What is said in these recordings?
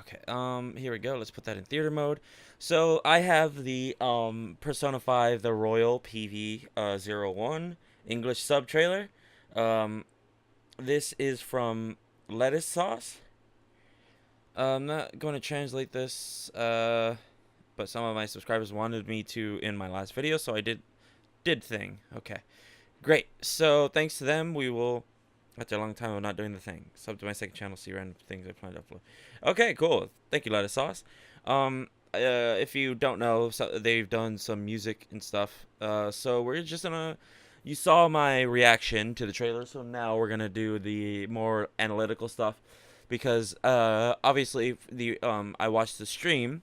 Okay, here we go. Let's put that in theater mode. So I have the Persona 5 The Royal PV 01 English sub trailer. Um, this is from Lettuce Sauce. I'm not going to translate this, but some of my subscribers wanted me to in my last video, so I did thing. Okay, great. So thanks to them, we will, after a long time of not doing the thing, sub to my second channel, see random things I plan to upload. Okay, cool. Thank you, Lettuce Sauce. If you don't know, so they've done some music and stuff. So we're just gonna. You saw my reaction to the trailer, so now we're gonna do the more analytical stuff, because obviously I watched the stream,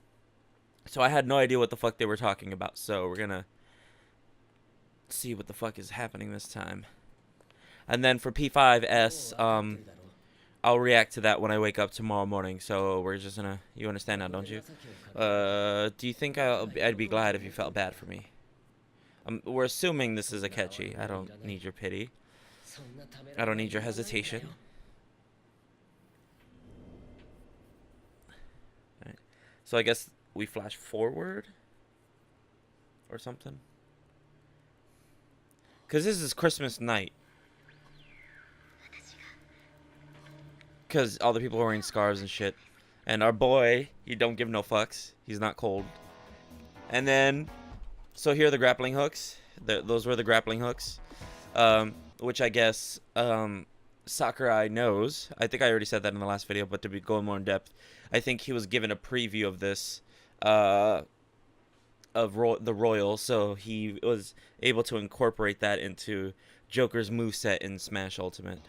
so I had no idea what the fuck they were talking about. So we're gonna see what the fuck is happening this time. And then for P5S, I'll react to that when I wake up tomorrow morning. So we're just gonna. You understand now, don't you? Do you think I'd be glad if you felt bad for me? We're assuming this is a catchy. I don't need your pity. I don't need your hesitation. Right. So I guess we flash forward or something. Because this is Christmas night. Because all the people are wearing scarves and shit. And our boy, he don't give no fucks. He's not cold. And then, so here are the grappling hooks. Those were the grappling hooks. Which I guess Sakurai knows. I think I already said that in the last video, but to go more in depth, I think he was given a preview of this, of the Royal, so he was able to incorporate that into Joker's moveset in Smash Ultimate.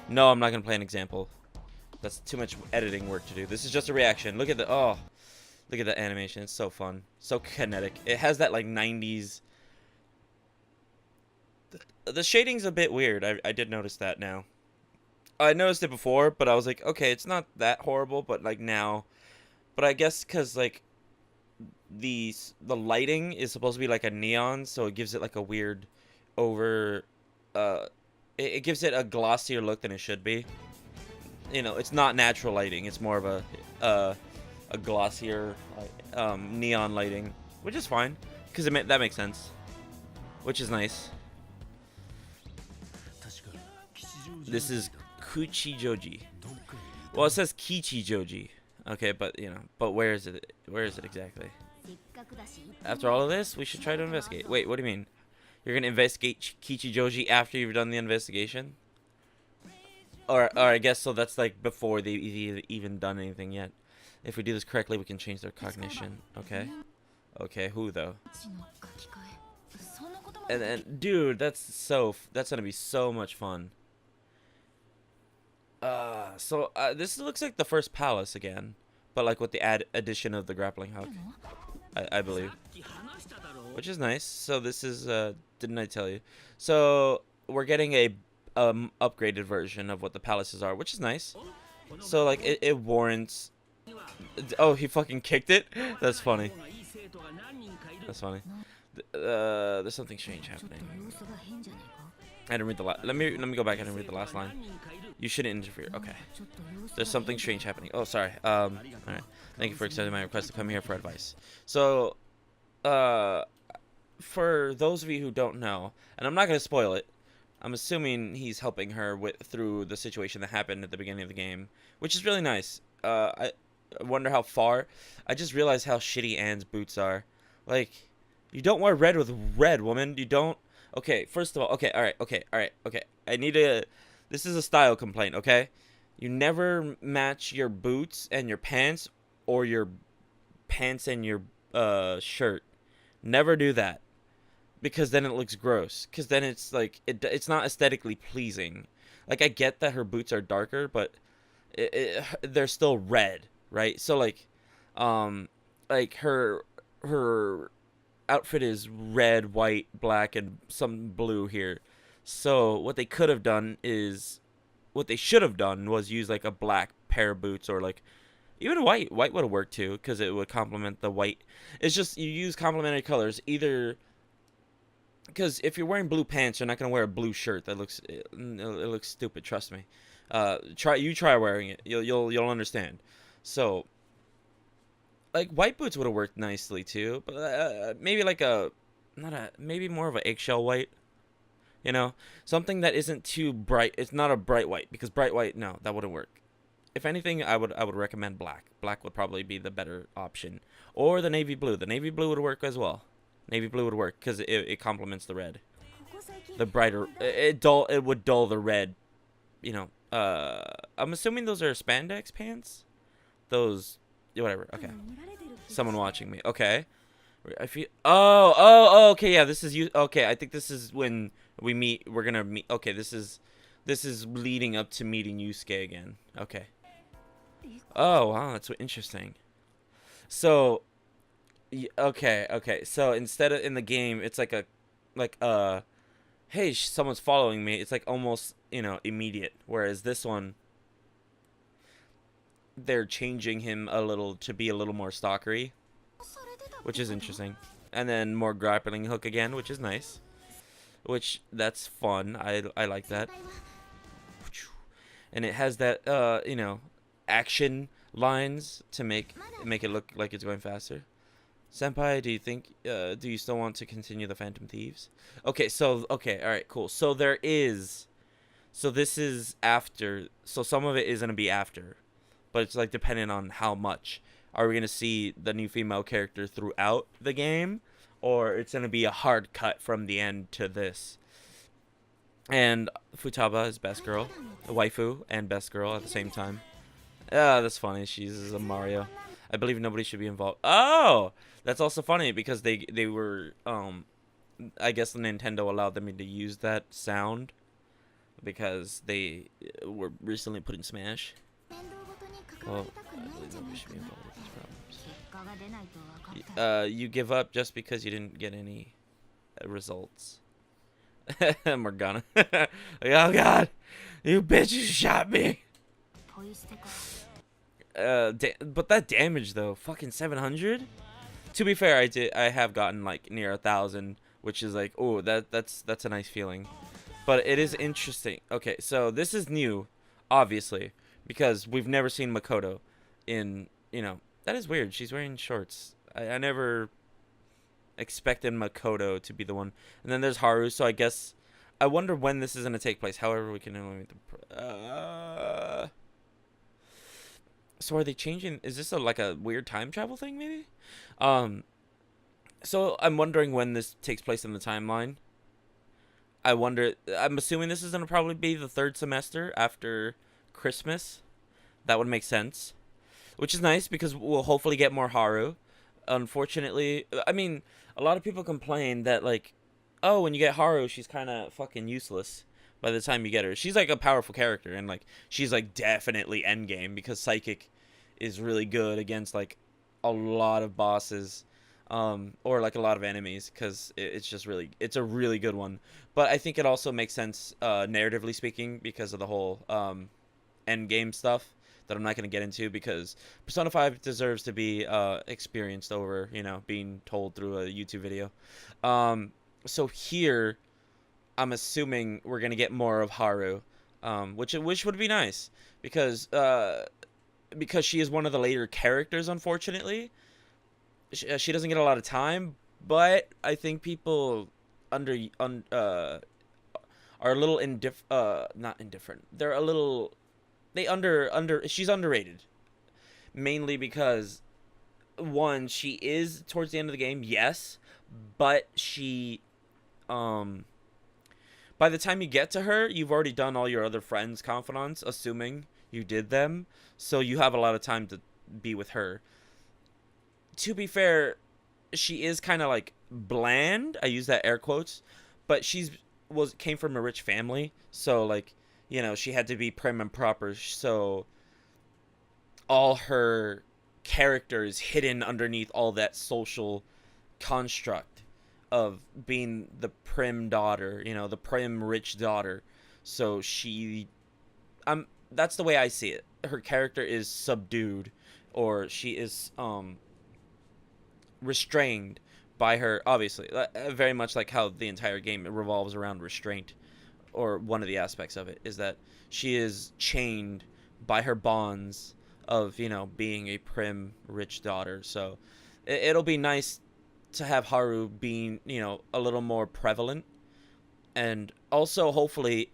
No, I'm not going to play an example. That's too much editing work to do. This is just a reaction. Look at the, oh, look at the animation. It's so fun. So kinetic. It has that, like, 90s. The shading's a bit weird. I did notice that now. I noticed it before, but I was like, okay, it's not that horrible, but, like, now. But I guess because, like, the lighting is supposed to be like a neon, so it gives it, like, a weird it gives it a glossier look than it should be. You know, it's not natural lighting. It's more of a glossier neon lighting, which is fine because that makes sense, which is nice. This is Kuchijoji. Well, it says Kichijoji. Okay, but you know, but where is it? Where is it exactly? After all of this, we should try to investigate. Wait, what do you mean? You're gonna investigate Kichijoji after you've done the investigation? Or I guess so. That's like before they've even done anything yet. If we do this correctly, we can change their cognition. Okay. Okay. Who though? And then, dude, that's gonna be so much fun. This looks like the first palace again, but like with the addition of the grappling hook, I believe, which is nice. So this is didn't I tell you? So we're getting a upgraded version of what the palaces are, which is nice. So like it warrants. Oh, he fucking kicked it. That's funny. That's funny. There's something strange happening. I didn't read the last. Let me go back and read the last line. You shouldn't interfere. Okay. There's something strange happening. Oh, sorry. All right. Thank you for accepting my request to come here for advice. So, for those of you who don't know, and I'm not gonna spoil it, I'm assuming he's helping her through the situation that happened at the beginning of the game, which is really nice. I wonder how far. I just realized how shitty Anne's boots are. Like, you don't wear red with red, woman. You don't. Okay, first of all, okay, all right, okay. I need to. This is a style complaint, okay? You never match your boots and your pants, or your pants and your shirt. Never do that, because then it looks gross. Because then it's like it's not aesthetically pleasing. Like, I get that her boots are darker, but they're still red, right? So like her outfit is red, white, black, and some blue here. So what they could have done is, what they should have done was use like a black pair of boots, or like even white. White would have worked too, because it would complement the white. It's just you use complementary colors either. Because if you're wearing blue pants, you're not gonna wear a blue shirt. That it looks stupid. Trust me. Try wearing it. You'll understand. So like white boots would have worked nicely too, but maybe like a not a maybe more of an eggshell white. You know, something that isn't too bright. It's not a bright white because bright white, no, that wouldn't work. If anything, I would recommend black. Black would probably be the better option, or the navy blue. The navy blue would work as well. Navy blue would work because it complements the red. The brighter it would dull the red. You know, I'm assuming those are spandex pants. Those, whatever. Okay, someone watching me. Okay, I feel. Oh. Okay, yeah. This is you. Okay, I think this is when we meet. We're gonna meet. Okay, this is leading up to meeting Yusuke again. Okay. Oh wow, that's interesting. So, okay. So instead of in the game, it's like hey, someone's following me. It's like almost immediate. Whereas this one, they're changing him a little to be a little more stalkery, which is interesting. And then more grappling hook again, which is nice. Which that's fun. I like that. And it has that action lines to make it look like it's going faster. Senpai, do you think do you still want to continue the Phantom Thieves? Okay, all right, cool. So this is after. So some of it is gonna be after, but it's like depending on how much. Are we gonna see the new female character throughout the game, or it's gonna be a hard cut from the end to this? And Futaba is best girl, waifu and best girl at the same time. Ah, that's funny. She's a Mario. I believe nobody should be involved. Oh, that's also funny because they were I guess the Nintendo allowed them to use that sound because they were recently put in Smash. Well, I believe nobody should be involved with these problems. You give up just because you didn't get any results. Morgana. Like, oh god, you bitch, you shot me. But that damage though, fucking 700. To be fair, I have gotten like near 1,000, which is like, oh, that's a nice feeling. But it is interesting. Okay, so this is new, obviously, because we've never seen Makoto in, that is weird. She's wearing shorts. I never expected Makoto to be the one. And then there's Haru, so I guess I wonder when this is going to take place. However, we can eliminate the so are they changing? Is this like a weird time travel thing maybe? So I'm wondering when this takes place in the timeline. I'm assuming this is going to probably be the third semester after Christmas. That would make sense. Which is nice because we'll hopefully get more Haru. Unfortunately, I mean, a lot of people complain that like, oh, when you get Haru, she's kind of fucking useless by the time you get her. She's like a powerful character and like she's like definitely endgame because Psychic is really good against like a lot of bosses or like a lot of enemies because it's a really good one. But I think it also makes sense narratively speaking because of the whole endgame stuff that I'm not going to get into because Persona 5 deserves to be experienced over, being told through a YouTube video. So here, I'm assuming we're going to get more of Haru, which would be nice because she is one of the later characters, unfortunately. She doesn't get a lot of time, but I think people are a little not indifferent. They're a little she's underrated. Mainly because one, she is towards the end of the game, yes, but she by the time you get to her, you've already done all your other friends' confidants, assuming you did them, so you have a lot of time to be with her. To be fair, she is kind of like bland. I use that air quotes, but came from a rich family, so like she had to be prim and proper. So all her character is hidden underneath all that social construct of being the prim daughter, the prim rich daughter. So that's the way I see it. Her character is subdued, or she is restrained by her, obviously, very much like how the entire game revolves around restraint, or one of the aspects of it is that she is chained by her bonds of being a prim rich daughter. So it'll be nice to have Haru being a little more prevalent, and also hopefully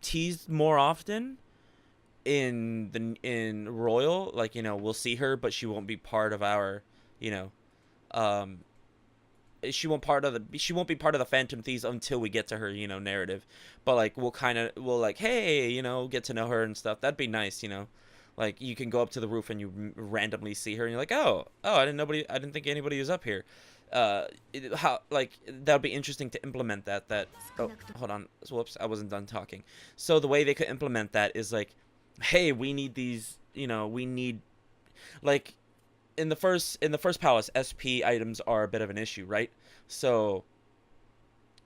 teased more often in Royal. Like we'll see her, but she won't be part of our you know um she won't be part of the Phantom Thieves until we get to her narrative. But like we'll like, hey, get to know her and stuff. That'd be nice. Like you can go up to the roof and you randomly see her and you're like, oh, I didn't think anybody was up here. How, like, that would be interesting to implement that. Oh, hold on, whoops, I wasn't done talking. So the way they could implement that is like, hey, we need these, we need, like, in the first palace, SP items are a bit of an issue, right? So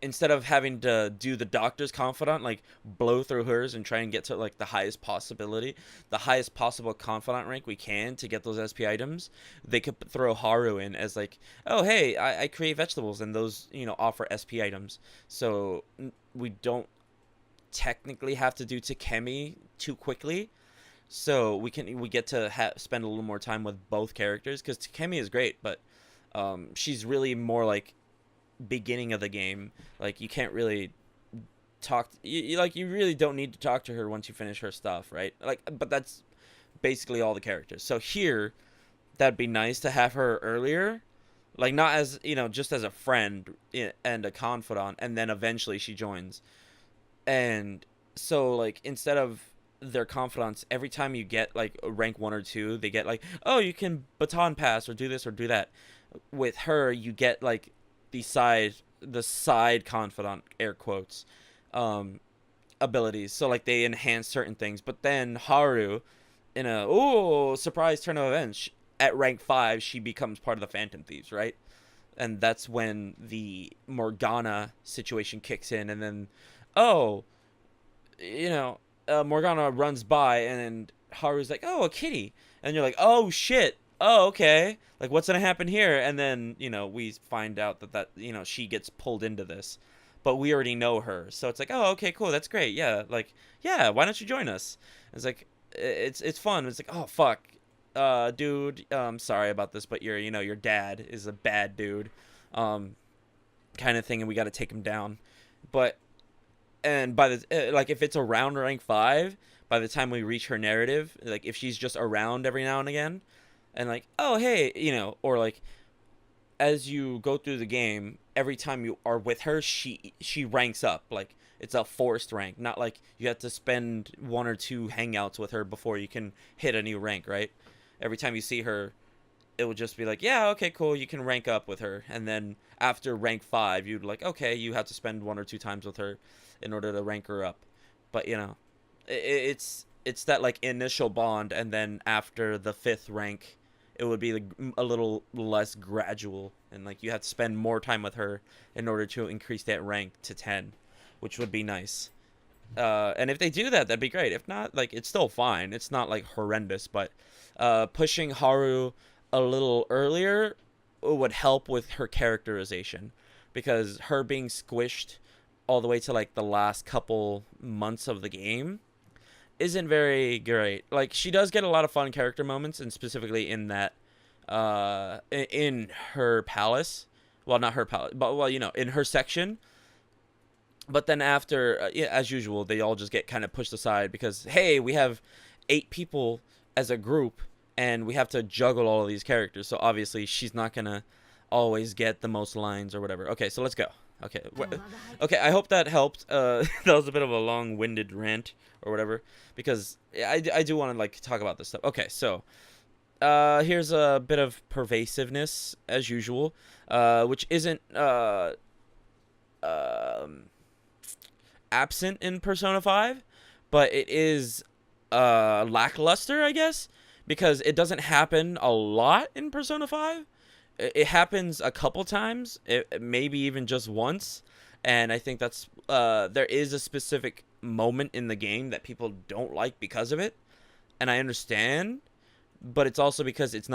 instead of having to do the doctor's confidant, like blow through hers and try and get to like the highest possible confidant rank we can to get those SP items, they could throw Haru in as like, oh hey, I create vegetables and those offer SP items, so we don't technically have to do Takemi too quickly. So we get to spend a little more time with both characters, because Takemi is great, but she's really more like beginning of the game. Like you can't really talk, you really don't need to talk to her once you finish her stuff, right? Like, but that's basically all the characters. So here, that'd be nice to have her earlier, like not as just as a friend and a confidant, and then eventually she joins. And so like instead of their confidants, every time you get like a rank 1 or 2, they get like, oh, you can baton pass or do this or do that. With her, you get like the side confidant, air quotes, abilities. So like they enhance certain things. But then Haru, in a surprise turn of events, at rank 5 she becomes part of the Phantom Thieves, right? And that's when the Morgana situation kicks in, and then Morgana runs by, and Haru's like, oh, a kitty. And you're like, oh, shit. Oh, okay. Like, what's going to happen here? And then, we find out that she gets pulled into this. But we already know her. So it's like, oh, okay, cool. That's great. Yeah. Like, yeah, why don't you join us? It's like, it's fun. It's like, oh, fuck. Dude, sorry about this, but your dad is a bad dude. Kind of thing, and we got to take him down. But and by the like, if it's around rank 5, by the time we reach her narrative, like if she's just around every now and again, and like, oh hey, or like as you go through the game, every time you are with her, she ranks up. Like it's a forced rank, not like you have to spend 1 or 2 hangouts with her before you can hit a new rank, right? Every time you see her, it would just be like, yeah, okay, cool, you can rank up with her. And then after rank 5, you'd like, okay, you have to spend 1 or 2 times with her in order to rank her up. But it's that like initial bond, and then after the 5th rank, it would be like a little less gradual, and like you have to spend more time with her in order to increase that rank to 10, which would be nice. And if they do that, that'd be great. If not, like, it's still fine. It's not like horrendous, but pushing Haru a little earlier would help with her characterization, because her being squished all the way to like the last couple months of the game isn't very great. Like, she does get a lot of fun character moments, and specifically in that in her palace, well, not her palace, but well, in her section. But then after, yeah, as usual, they all just get kind of pushed aside because, hey, we have 8 people as a group, and we have to juggle all of these characters. So obviously, she's not gonna always get the most lines or whatever. Okay, so let's go. Okay, okay. I hope that helped. That was a bit of a long-winded rant or whatever, because I do want to like talk about this stuff. Okay, so here's a bit of pervasiveness as usual, which isn't absent in Persona 5, but it is lackluster, I guess, because it doesn't happen a lot in Persona 5. It happens a couple times, maybe even just once, and I think that's there is a specific moment in the game that people don't like because of it, and I understand, but it's also because it's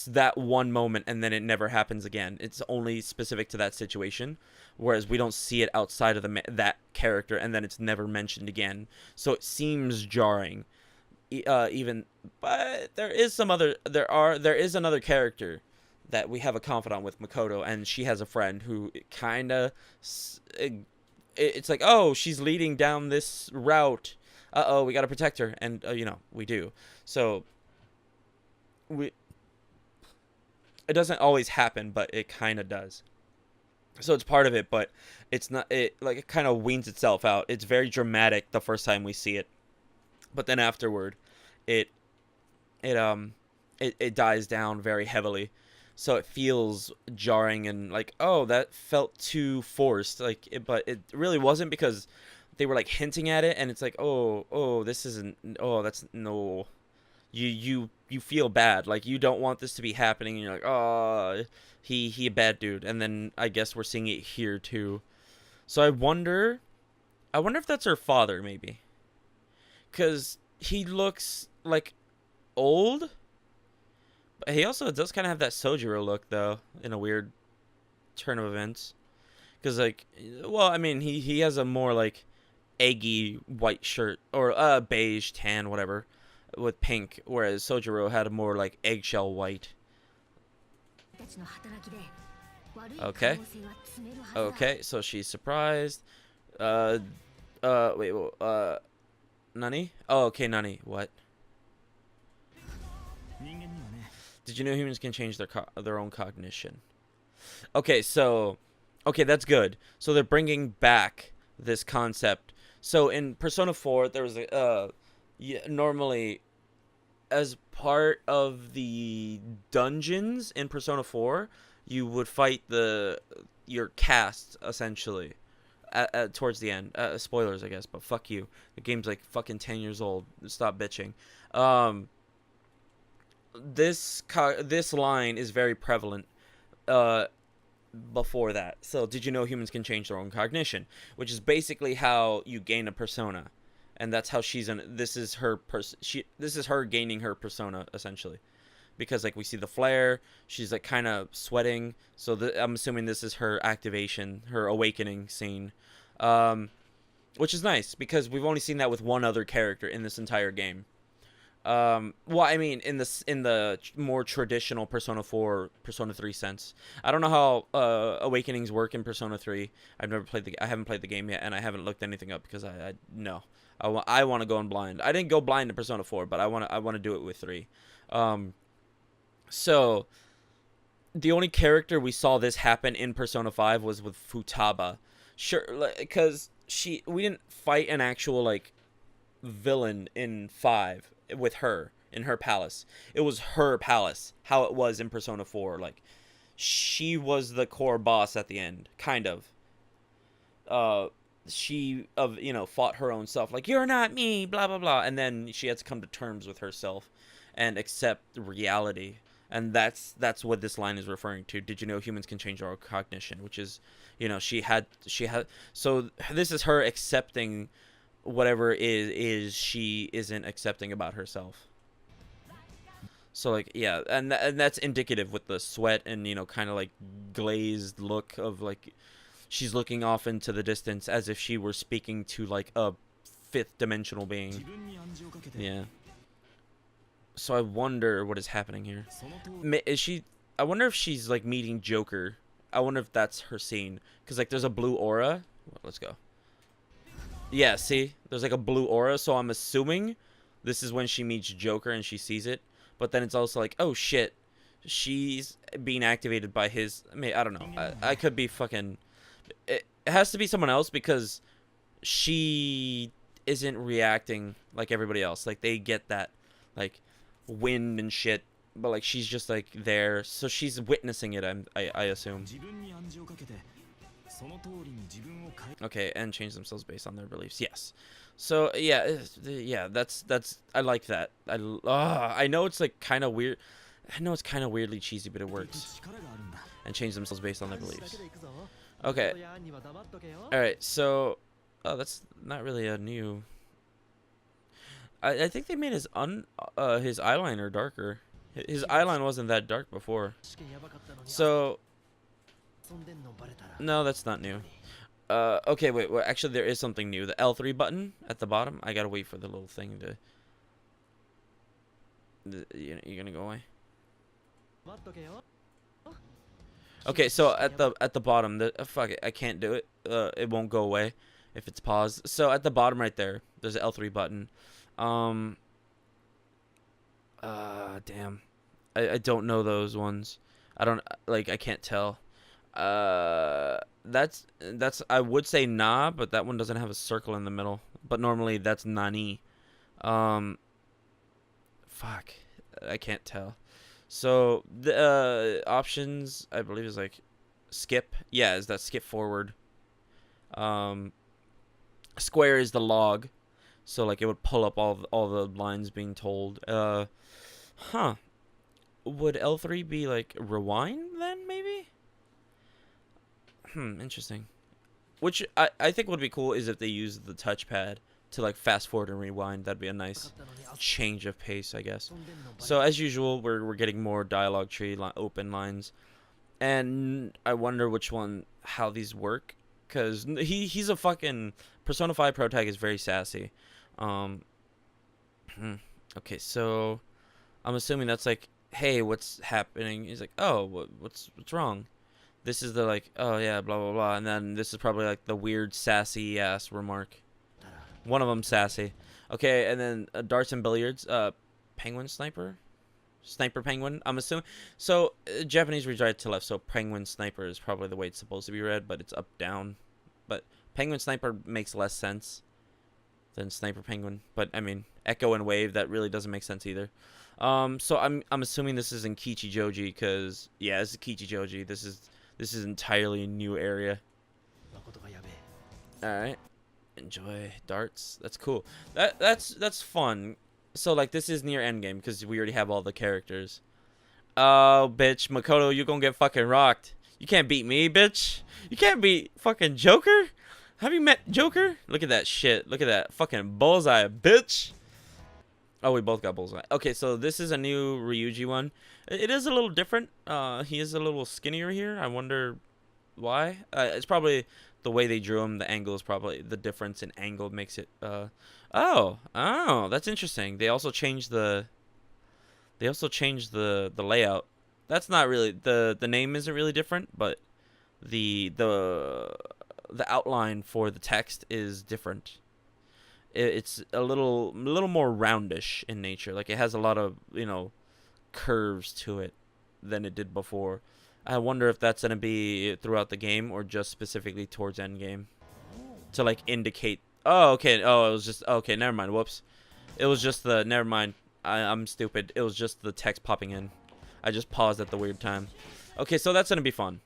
that one moment and then it never happens again. It's only specific to that situation, whereas we don't see it outside of that character, and then it's never mentioned again. So it seems jarring. even, but there is another character that we have a confidant with, Makoto, and she has a friend who kind of, it's like, oh, she's leading down this route. Uh-oh, we got to protect her. And, we do. So, it doesn't always happen, but it kind of does. So it's part of it, but it's not, it kind of weans itself out. It's very dramatic the first time we see it. But then afterward, it, it dies down very heavily. So it feels jarring and like, oh, that felt too forced. But it really wasn't, because they were like hinting at it, and it's like, oh, this isn't. Oh, that's no. You feel bad. Like, you don't want this to be happening, and you're like, oh, he a bad dude. And then I guess we're seeing it here too. So I wonder if that's her father, maybe, because he looks like old. But he also does kind of have that Sojiro look, though, in a weird turn of events. Because, like, well, I mean, he has a more, like, eggy white shirt, or beige, tan, whatever, with pink, whereas Sojiro had a more, like, eggshell white. Okay. Okay, so she's surprised. Wait, Nani? Oh, okay, Nani. What? Did you know humans can change their own cognition? Okay, okay, that's good. So they're bringing back this concept. So in Persona 4, there was normally, as part of the dungeons in Persona 4, you would fight your cast, essentially, towards the end. Spoilers, I guess, but fuck you. The game's like fucking 10 years old. Stop bitching. This line is very prevalent before that. So, did you know humans can change their own cognition? Which is basically how you gain a persona, and that's how this is her gaining her persona, essentially, because like we see the flare, she's like kind of sweating. So I'm assuming this is her activation, her awakening scene, which is nice because we've only seen that with one other character in this entire game. Well, I mean, in the more traditional Persona 4, Persona 3 sense. I don't know how awakenings work in Persona 3. I haven't played the game yet, and I haven't looked anything up because I want to go in blind. I didn't go blind to Persona 4, but I want to do it with 3. So the only character we saw this happen in Persona 5 was with Futaba. Sure, because we didn't fight an actual like villain in 5 with her in her palace. It was her palace, how it was in Persona 4. Like, she was the core boss at the end, kind of. She fought her own self, like, you're not me, blah blah blah, and then she had to come to terms with herself and accept reality. And that's what this line is referring to. Did you know humans can change their cognition? Which is, she had. So this is her accepting whatever is she isn't accepting about herself. So like, yeah, and that's indicative with the sweat and kind of like glazed look of like she's looking off into the distance as if she were speaking to like a fifth dimensional being. Yeah. So I wonder what is happening here. I wonder if she's like meeting Joker. I wonder if that's her scene, because like there's a blue aura. Let's go. Yeah, see? There's like a blue aura, so I'm assuming this is when she meets Joker and she sees it. But then it's also like, oh shit, she's being activated by his... I mean, I don't know. I could be fucking... It has to be someone else, because she isn't reacting like everybody else. Like, they get that, like, wind and shit. But, like, she's just, like, there. So she's witnessing it, I assume. Okay, and change themselves based on their beliefs. Yes. So yeah, that's I like that. I know it's like kind of weird. I know it's kind of weirdly cheesy, but it works. And change themselves based on their beliefs. Okay. All right. So, that's not really a new. I think they made his eyeliner darker. His eyeline wasn't that dark before. So. No, that's not new. Okay, wait. Well, actually, there is something new. The L3 button at the bottom. I gotta wait for the little thing to... You're gonna go away. Okay, so at the bottom, fuck it, I can't do it. It won't go away if it's paused. So at the bottom right there, there's an L3 button. Damn. I don't know those ones. I don't like. I can't tell. That's I would say nah, but that one doesn't have a circle in the middle. But normally that's nani. Fuck. I can't tell. So the options I believe is like skip. Yeah, is that skip forward? Square is the log. So like it would pull up all the lines being told. Huh. Would L3 be like rewind then maybe? Interesting. Which I think would be cool is if they use the touchpad to like fast forward and rewind. That'd be a nice change of pace, I guess. So as usual, we're getting more dialogue tree open lines, and I wonder how these work, cause he's a fucking Persona 5 Pro tag is very sassy. Okay, so I'm assuming that's like, hey, what's happening? He's like, oh, what's wrong? This is the like, oh yeah, blah blah blah, and then this is probably like the weird sassy ass remark. One of them sassy. Okay, and then darts and billiards. Penguin sniper, sniper penguin. I'm assuming. So Japanese reads right to left. So penguin sniper is probably the way it's supposed to be read, but it's up down. But penguin sniper makes less sense than sniper penguin. But I mean, echo and wave, that really doesn't make sense either. So I'm assuming this is in Kichijoji because yeah, this is Kichijoji. This is entirely a new area. All right. Enjoy darts. That's cool. That's fun. So like this is near endgame because we already have all the characters. Oh, bitch, Makoto, you gonna get fucking rocked. You can't beat me, bitch. You can't beat fucking Joker. Have you met Joker? Look at that shit. Look at that fucking bullseye, bitch. Oh, we both got bullseye. Okay, so this is a new Ryuji one. It is a little different. He is a little skinnier here. I wonder why. It's probably the way they drew him. The angle is probably the difference in angle makes it. Oh, that's interesting. They also changed the layout. That's not really the name isn't really different, but the outline for the text is different. It's a little more roundish in nature. Like it has a lot of curves to it than it did before. I wonder if that's gonna be throughout the game or just specifically towards end game to like indicate. Oh, okay. Oh, it was just okay. Never mind. Whoops. It was just the never mind. I'm stupid. It was just the text popping in. I just paused at the weird time. Okay, so that's gonna be fun.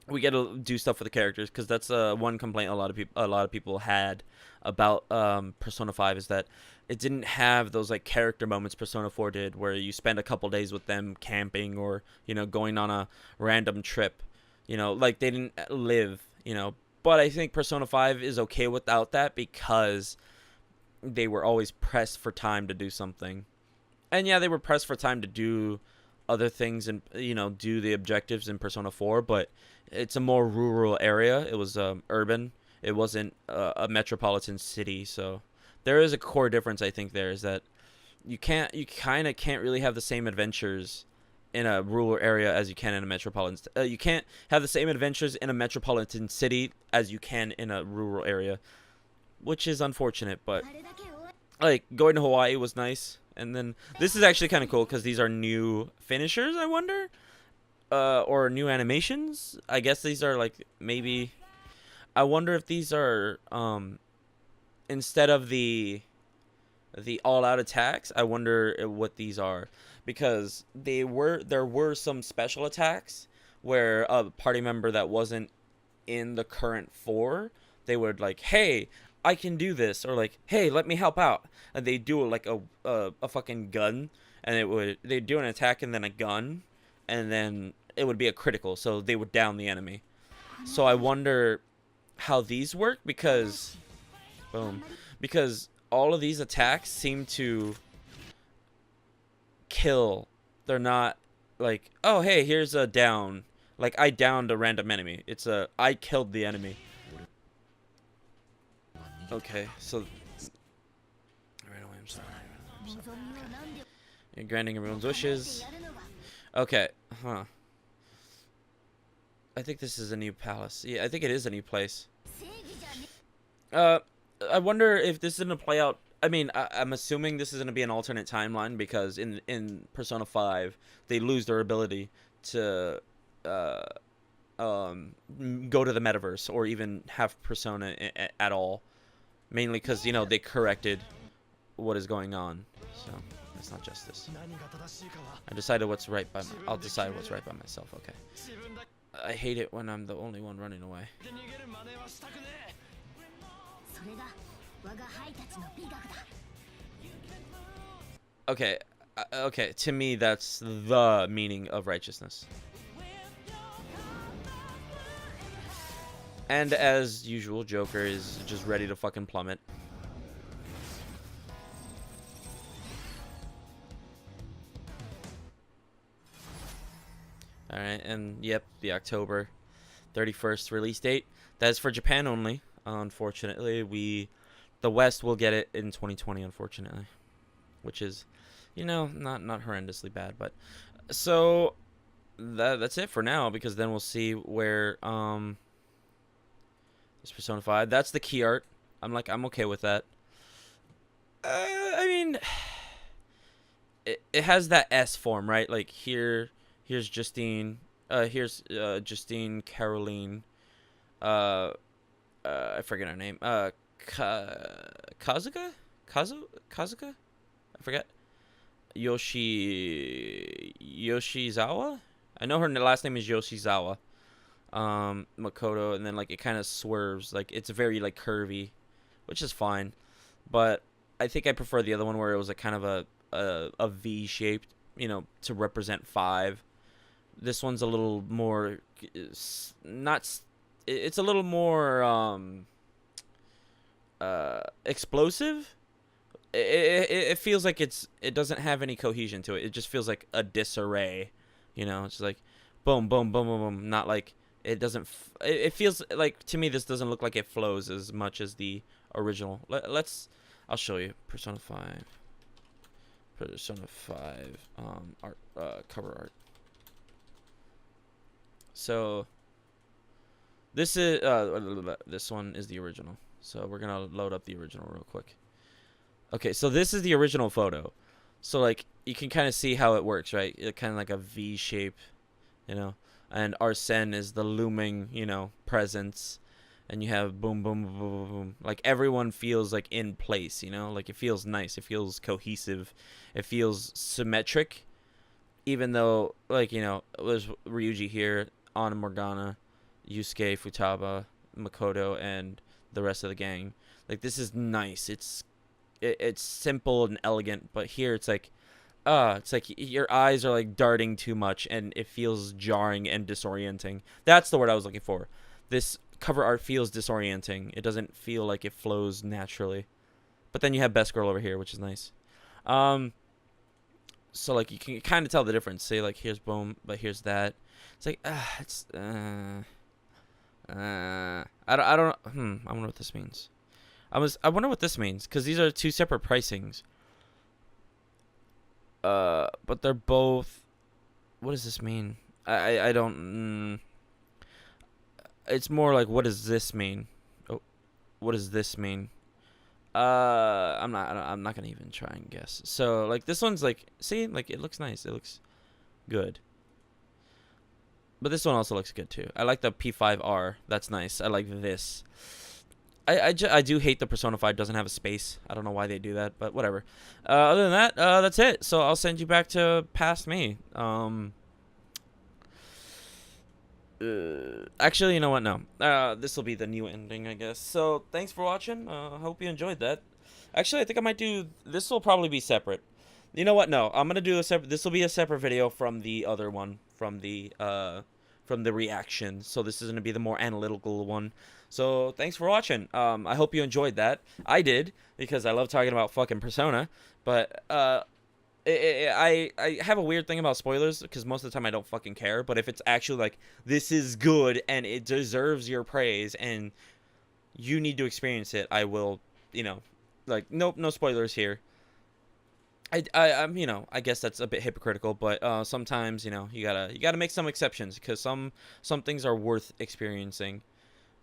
We get to do stuff with the characters because that's one complaint a lot of people had about Persona 5 is that it didn't have those like character moments Persona 4 did, where you spend a couple days with them camping or going on a random trip. Like they didn't live. But I think Persona 5 is okay without that because they were always pressed for time to do something. And yeah, they were pressed for time to do other things and do the objectives in Persona 4, but it's a more rural area. It was urban. It wasn't a metropolitan city, so there is a core difference. I think there is that you kind of can't really have the same adventures in a rural area as you can in a metropolitan. You can't have the same adventures in a metropolitan city as you can in a rural area, which is unfortunate. But like going to Hawaii was nice. And then this is actually kind of cool because these are new finishers, I wonder, or new animations. I guess these are like maybe. I wonder if these are instead of the all-out attacks. I wonder what these are because there were some special attacks where a party member that wasn't in the current 4, they would like, hey, I can do this, or like, hey, let me help out, and they do like a fucking gun, and they'd do an attack and then a gun, and then it would be a critical, so they would down the enemy. So I wonder how these work because all of these attacks seem to kill. They're not like, oh hey, here's a down, like I downed a random enemy. It's I killed the enemy. Okay, so right away, I'm sorry. Granting everyone's wishes. Okay, huh. I think this is a new palace. Yeah, I think it is a new place. Uh, I wonder if this is gonna play out. I mean, I'm assuming this is gonna be an alternate timeline because in Persona 5 they lose their ability to uh go to the metaverse or even have Persona at all. Mainly because they corrected what is going on. So it's not justice. I decided what's right by I'll decide what's right by myself. Okay. I hate it when I'm the only one running away. Okay, okay. To me, that's the meaning of righteousness. And as usual, Joker is just ready to fucking plummet. Alright, and yep, the October 31st release date. That's for Japan only. Unfortunately, the West will get it in 2020, unfortunately. Which is, not horrendously bad, but so that's it for now, because then we'll see where this Persona 5. That's the key art. I'm okay with that. I mean, it has that S form, right? Like here's Justine. Here's Justine, Caroline. I forget her name. Kazuka? Kazuka? I forget. Yoshizawa? I know her last name is Yoshizawa. Makoto, and then like it kind of swerves, like it's very like curvy, which is fine, but I think I prefer the other one where it was a kind of a V shaped, to represent 5. This one's a little more it's a little more explosive. It feels like it doesn't have any cohesion to it. It just feels like a disarray, it's just like boom boom boom boom boom, not like it doesn't it feels like, to me, this doesn't look like it flows as much as the original. I'll show you Persona 5 art, cover art. So this is this one is the original. So we're gonna load up the original real quick. Okay, so this is the original photo. So like you can kind of see how it works, right? It kind of like a V shape, and Arsene is the looming, presence, and you have boom, boom, boom, boom, boom. Like everyone feels like in place, like it feels nice, it feels cohesive, it feels symmetric, even though like there's Ryuji here, Ana Morgana, Yusuke, Futaba, Makoto, and the rest of the gang. Like this is nice. It's simple and elegant, but here it's like your eyes are like darting too much, and it feels jarring and disorienting. That's the word I was looking for. This cover art feels disorienting. It doesn't feel like it flows naturally. But then you have Best Girl over here, which is nice. So like you can kind of tell the difference. Say like here's boom, but here's that. It's like I don't I wonder what this means. I wonder what this means, because these are 2 separate pricings. But they're both. What does this mean? I don't. It's more like, what does this mean? Oh, what does this mean? I'm not gonna even try and guess. So like this one's like, see, like it looks nice. It looks good. But this one also looks good too. I like the P5R. That's nice. I like this. I do hate the Persona 5 doesn't have a space. I don't know why they do that, but whatever. Other than that, that's it. So I'll send you back to past me. Actually, you know what? No. This will be the new ending, I guess. So thanks for watching. Hope you enjoyed that. Actually, I think I might do. This will probably be separate. You know what? No, I'm gonna do a separate. This will be a separate video from the other one, from the reaction. So this is gonna be the more analytical one. So thanks for watching. I hope you enjoyed that. I did, because I love talking about fucking Persona. But I have a weird thing about spoilers, because most of the time I don't fucking care. But if it's actually like, this is good and it deserves your praise and you need to experience it, I will, like, nope, no spoilers here. I'm, I guess that's a bit hypocritical, but sometimes, you gotta make some exceptions because some things are worth experiencing.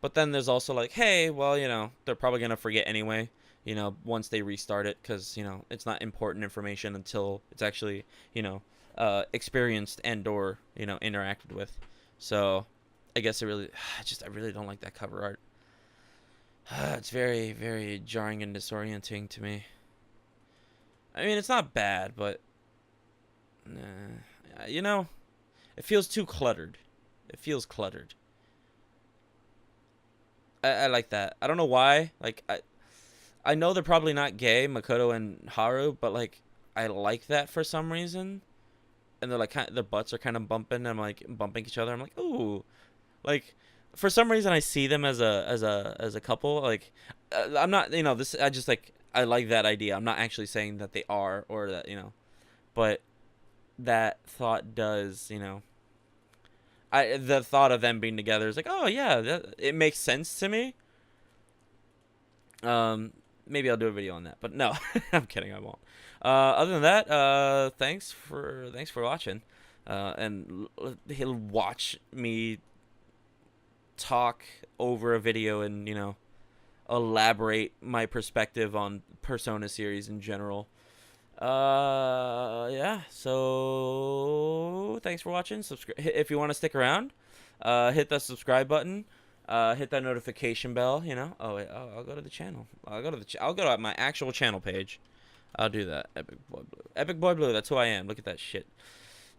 But then there's also like, hey, well, they're probably gonna forget anyway, once they restart it, because it's not important information until it's actually, experienced and or interacted with. So, I guess I really don't like that cover art. It's very, very jarring and disorienting to me. I mean, it's not bad, but you know, it feels too cluttered. It feels cluttered. I like that. I don't know why. Like I know they're probably not gay, Makoto and Haru, but like I like that for some reason. And they're like their butts are kind of bumping. And I'm like bumping each other. I'm like, ooh, like for some reason I see them as a couple. Like I'm not, this. I just like I like that idea. I'm not actually saying that they are or that but that thought does the thought of them being together is like, oh yeah, it makes sense to me. Um, Maybe I'll do a video on that, but no, I'm kidding, I won't. Other than that, thanks for watching, and he'll watch me talk over a video and elaborate my perspective on Persona series in general. Yeah. So thanks for watching. Subscribe if you want to stick around. Hit that subscribe button. Hit that notification bell. Oh wait, I'll go to the channel. I'll go to my actual channel page. I'll do that. Epic Boy Blue. Epic Boy Blue. That's who I am. Look at that shit.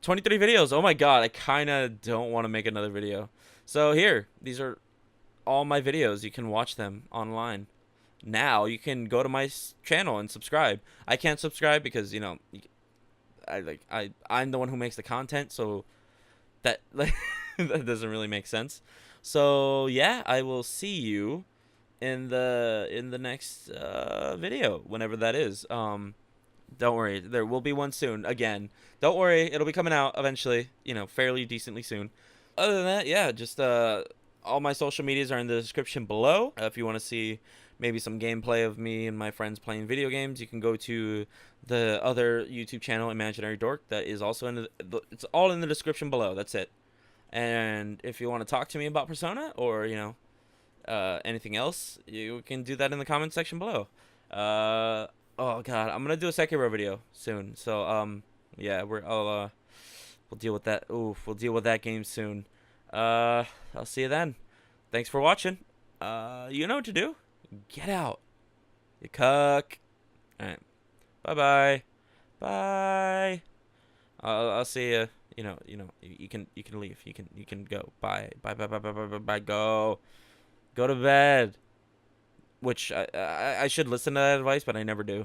23 videos. Oh my god. I kind of don't want to make another video. So here, these are all my videos. You can watch them online. Now you can go to my channel and subscribe. I can't subscribe because I'm the one who makes the content, so that like that doesn't really make sense. So yeah, I will see you in the next video, whenever that is. Don't worry, there will be one soon. Again, don't worry, it'll be coming out eventually. Fairly decently soon. Other than that, yeah, just all my social medias are in the description below. If you want to see maybe some gameplay of me and my friends playing video games, you can go to the other YouTube channel, Imaginary Dork. That is also it's all in the description below. That's it. And if you want to talk to me about Persona or anything else, you can do that in the comment section below. Oh god, I'm gonna do a Sekiro video soon. So yeah, we'll deal with that. Oof, we'll deal with that game soon. I'll see you then. Thanks for watching. You know what to do. Get out. You cuck. Alright. Bye-bye. Bye. I'll see you. You can leave. You can go. Bye. Bye, bye, bye, bye, bye, bye, bye. Go. Go to bed. Which I should listen to that advice, but I never do.